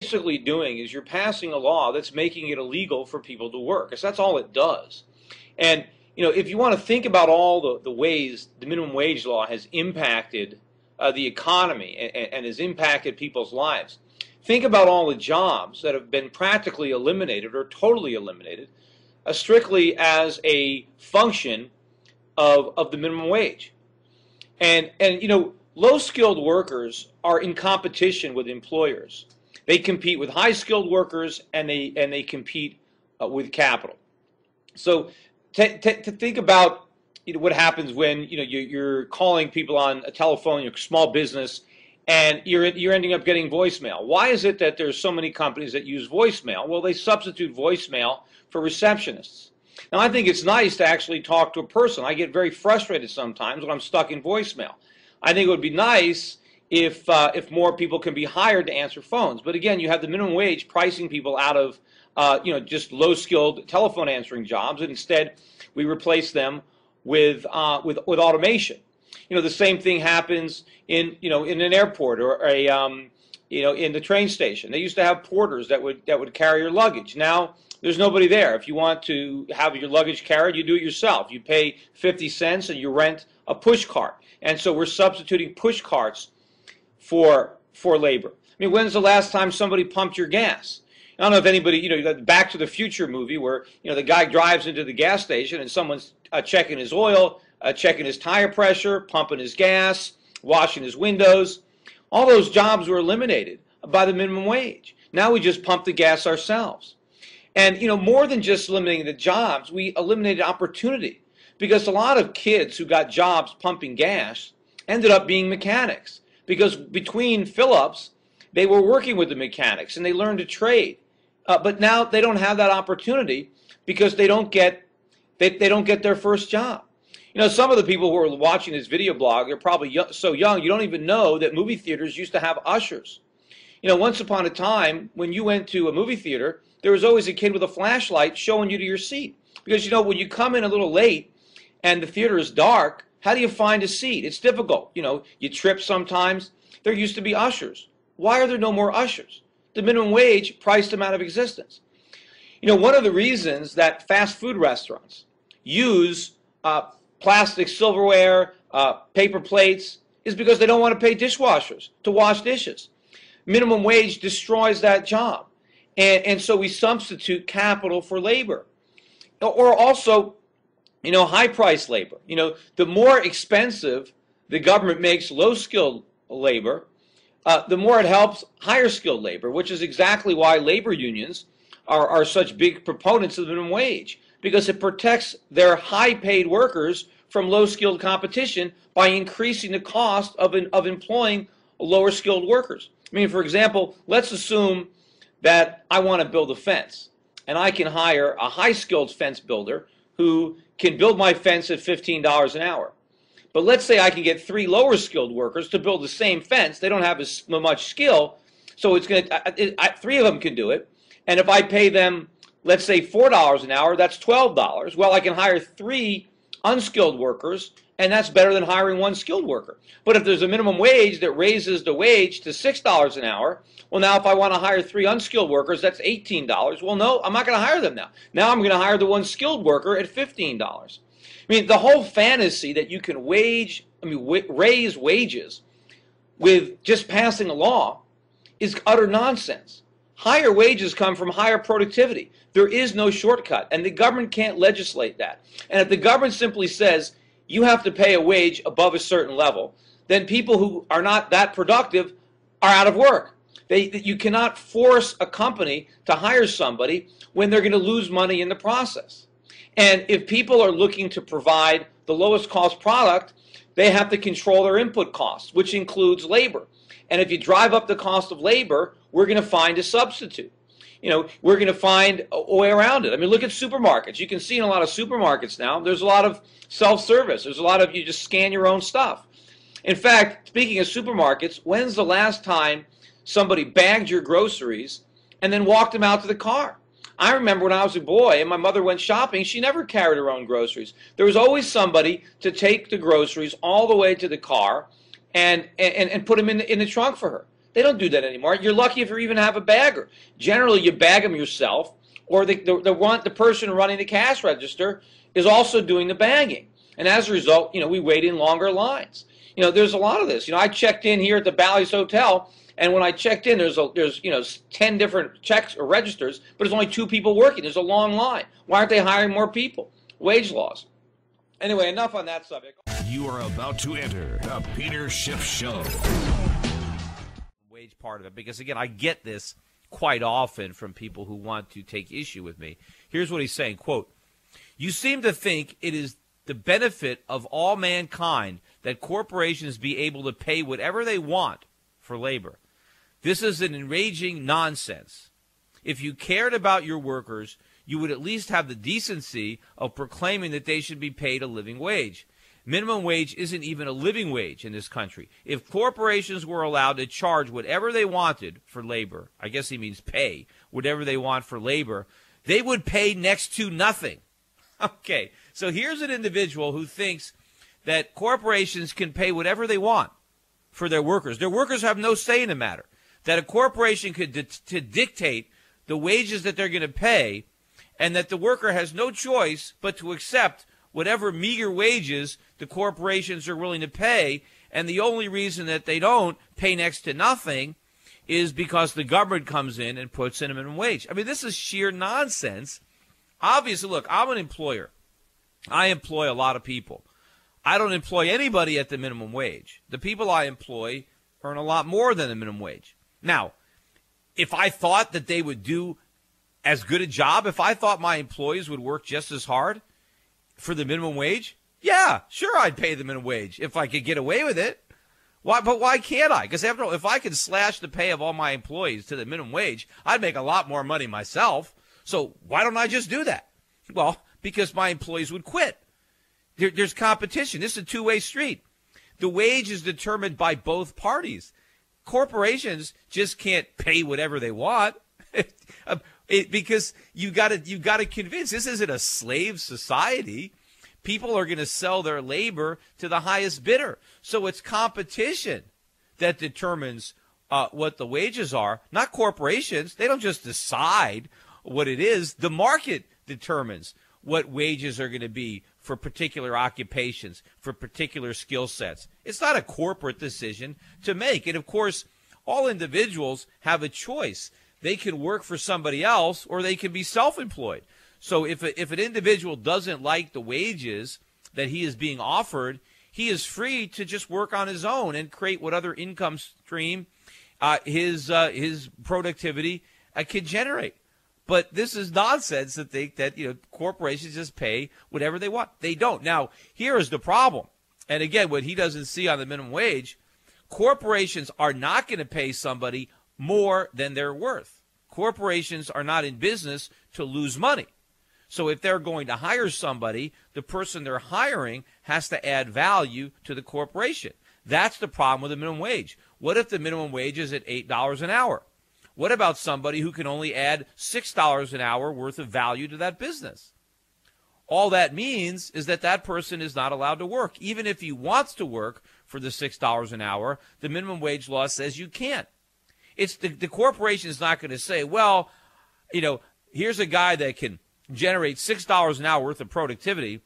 basically doing is you're passing a law that's making it illegal for people to work. Because that's all it does. And if you want to think about all the ways the minimum wage law has impacted the economy and has impacted people's lives, think about all the jobs that have been practically eliminated or totally eliminated strictly as a function of the minimum wage. And low-skilled workers are in competition with employers. They compete with high-skilled workers, and they compete with capital. So to think about what happens when you're calling people on a telephone, your small business, and you're ending up getting voicemail. Why is it that there's so many companies that use voicemail? Well, they substitute voicemail for receptionists. Now, I think it's nice to actually talk to a person. I get very frustrated sometimes when I'm stuck in voicemail. I think it would be nice if more people can be hired to answer phones. But again, you have the minimum wage pricing people out of just low-skilled telephone answering jobs, and instead we replace them with automation. The same thing happens in an airport or in the train station. They used to have porters that would carry your luggage. Now there's nobody there. If you want to have your luggage carried, you do it yourself. You pay 50 cents and you rent a push cart. And so we're substituting push carts for labor. I mean, when's the last time somebody pumped your gas? I don't know if anybody, the Back to the Future movie where, the guy drives into the gas station and someone's checking his oil, checking his tire pressure, pumping his gas, washing his windows. All those jobs were eliminated by the minimum wage. Now we just pump the gas ourselves. And, more than just eliminating the jobs, we eliminated opportunity. Because a lot of kids who got jobs pumping gas ended up being mechanics. Because between fill-ups, they were working with the mechanics and they learned to trade. But now they don't have that opportunity because they don't get their first job. Some of the people who are watching this video blog are probably so young you don't even know that movie theaters used to have ushers. Once upon a time, when you went to a movie theater, there was always a kid with a flashlight showing you to your seat. Because when you come in a little late and the theater is dark, how do you find a seat? It's difficult. You trip sometimes. There used to be ushers. Why are there no more ushers? The minimum wage priced them out of existence. One of the reasons that fast food restaurants use plastic silverware, paper plates, is because they don't want to pay dishwashers to wash dishes. Minimum wage destroys that job. And so we substitute capital for labor. Or also, high-priced labor. The more expensive the government makes low-skilled labor, the more it helps higher-skilled labor, which is exactly why labor unions are such big proponents of the minimum wage, because it protects their high-paid workers from low-skilled competition by increasing the cost of employing lower-skilled workers. I mean, for example, let's assume that I want to build a fence, and I can hire a high-skilled fence builder who can build my fence at $15 an hour. But let's say I can get 3 lower-skilled workers to build the same fence. They don't have as much skill, so it's going to 3 of them can do it. And if I pay them, let's say $4 an hour, that's $12. Well, I can hire 3 unskilled workers, and that's better than hiring 1 skilled worker. But if there's a minimum wage that raises the wage to $6 an hour, well, now if I want to hire 3 unskilled workers, that's $18. Well, no, I'm not going to hire them now. Now I'm going to hire the 1 skilled worker at $15. I mean, the whole fantasy that you can raise wages with just passing a law is utter nonsense. Higher wages come from higher productivity. There is no shortcut, and the government can't legislate that. And if the government simply says you have to pay a wage above a certain level, then people who are not that productive are out of work. You cannot force a company to hire somebody when they're going to lose money in the process. And if people are looking to provide the lowest cost product, they have to control their input costs, which includes labor. And if you drive up the cost of labor, we're going to find a substitute. We're going to find a way around it. I mean, look at supermarkets. You can see in a lot of supermarkets now, there's a lot of self-service. There's a lot of, you just scan your own stuff. In fact, speaking of supermarkets, when's the last time somebody bagged your groceries and then walked them out to the car? I remember when I was a boy and my mother went shopping, she never carried her own groceries. There was always somebody to take the groceries all the way to the car and put them in the trunk for her. They don't do that anymore. You're lucky if you even have a bagger. Generally, you bag them yourself, or the person running the cash register is also doing the bagging. And as a result, we wait in longer lines. There's a lot of this. I checked in here at the Bally's Hotel, and when I checked in, there's 10 different checks or registers, but there's only 2 people working. There's a long line. Why aren't they hiring more people? Wage laws. Anyway, enough on that subject. You are about to enter the Peter Schiff Show. Wage part of it, because again, I get this quite often from people who want to take issue with me. Here's what he's saying, quote, "You seem to think it is the benefit of all mankind that corporations be able to pay whatever they want for labor. This is an enraging nonsense. If you cared about your workers, you would at least have the decency of proclaiming that they should be paid a living wage. Minimum wage isn't even a living wage in this country. If corporations were allowed to charge whatever they wanted for labor, I guess he means pay, whatever they want for labor, they would pay next to nothing." Okay, so here's an individual who thinks that corporations can pay whatever they want for their workers. Their workers have no say in the matter. That a corporation could to dictate the wages that they're going to pay, and that the worker has no choice but to accept whatever meager wages the corporations are willing to pay, and the only reason that they don't pay next to nothing is because the government comes in and puts in a minimum wage. I mean, this is sheer nonsense. Obviously, look, I'm an employer. I employ a lot of people. I don't employ anybody at the minimum wage. The people I employ earn a lot more than the minimum wage. Now, if I thought that they would do as good a job, if I thought my employees would work just as hard for the minimum wage, yeah, sure, I'd pay the minimum wage if I could get away with it. Why? But why can't I? Because after all, if I could slash the pay of all my employees to the minimum wage, I'd make a lot more money myself. So why don't I just do that? Well, because my employees would quit. There's competition. This is a two-way street. The wage is determined by both parties. Corporations just can't pay whatever they want. Because you got to convince. This isn't a slave society. People are going to sell their labor to the highest bidder. So it's competition that determines what the wages are, not corporations. They don't just decide what it is. The market determines what wages are going to be for particular occupations, for particular skill sets. It's not a corporate decision to make. And, of course, all individuals have a choice. They can work for somebody else or they can be self-employed. So if an individual doesn't like the wages that he is being offered, he is free to just work on his own and create what other income stream his productivity can generate. But this is nonsense to think that corporations just pay whatever they want. They don't. Now, here is the problem. And again, what he doesn't see on the minimum wage, corporations are not going to pay somebody more than they're worth. Corporations are not in business to lose money. So if they're going to hire somebody, the person they're hiring has to add value to the corporation. That's the problem with the minimum wage. What if the minimum wage is at $8 an hour? What about somebody who can only add $6 an hour worth of value to that business? All that means is that that person is not allowed to work. Even if he wants to work for the $6 an hour, the minimum wage law says you can't. It's the corporation is not going to say, well, here's a guy that can generate $6 an hour worth of productivity.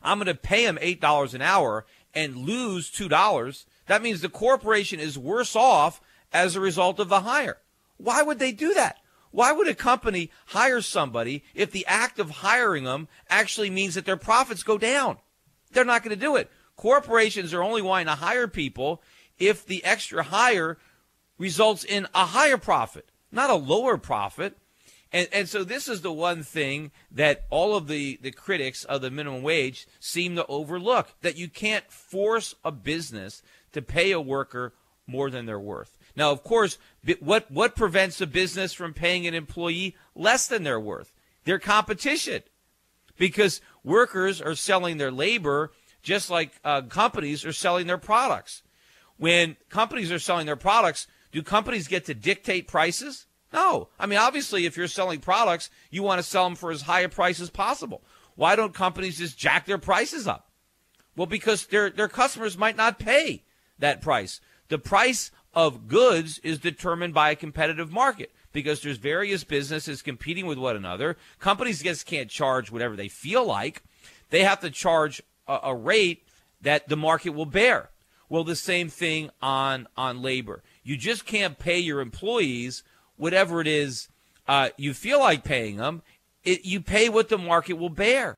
I'm going to pay him $8 an hour and lose $2. That means the corporation is worse off as a result of the hire. Why would they do that? Why would a company hire somebody if the act of hiring them actually means that their profits go down? They're not going to do it. Corporations are only wanting to hire people if the extra hire results in a higher profit, not a lower profit. And so this is the one thing that all of the critics of the minimum wage seem to overlook, that you can't force a business to pay a worker more than they're worth. Now, of course, what prevents a business from paying an employee less than they're worth? Their competition. Because workers are selling their labor just like companies are selling their products. When companies are selling their products, do companies get to dictate prices? No. I mean, obviously, if you're selling products, you want to sell them for as high a price as possible. Why don't companies just jack their prices up? Well, because their customers might not pay that price. The price of goods is determined by a competitive market because there's various businesses competing with one another. Companies just can't charge whatever they feel like. They have to charge a rate that the market will bear. Well, the same thing on labor. You just can't pay your employees whatever it is you feel like paying them. You pay what the market will bear.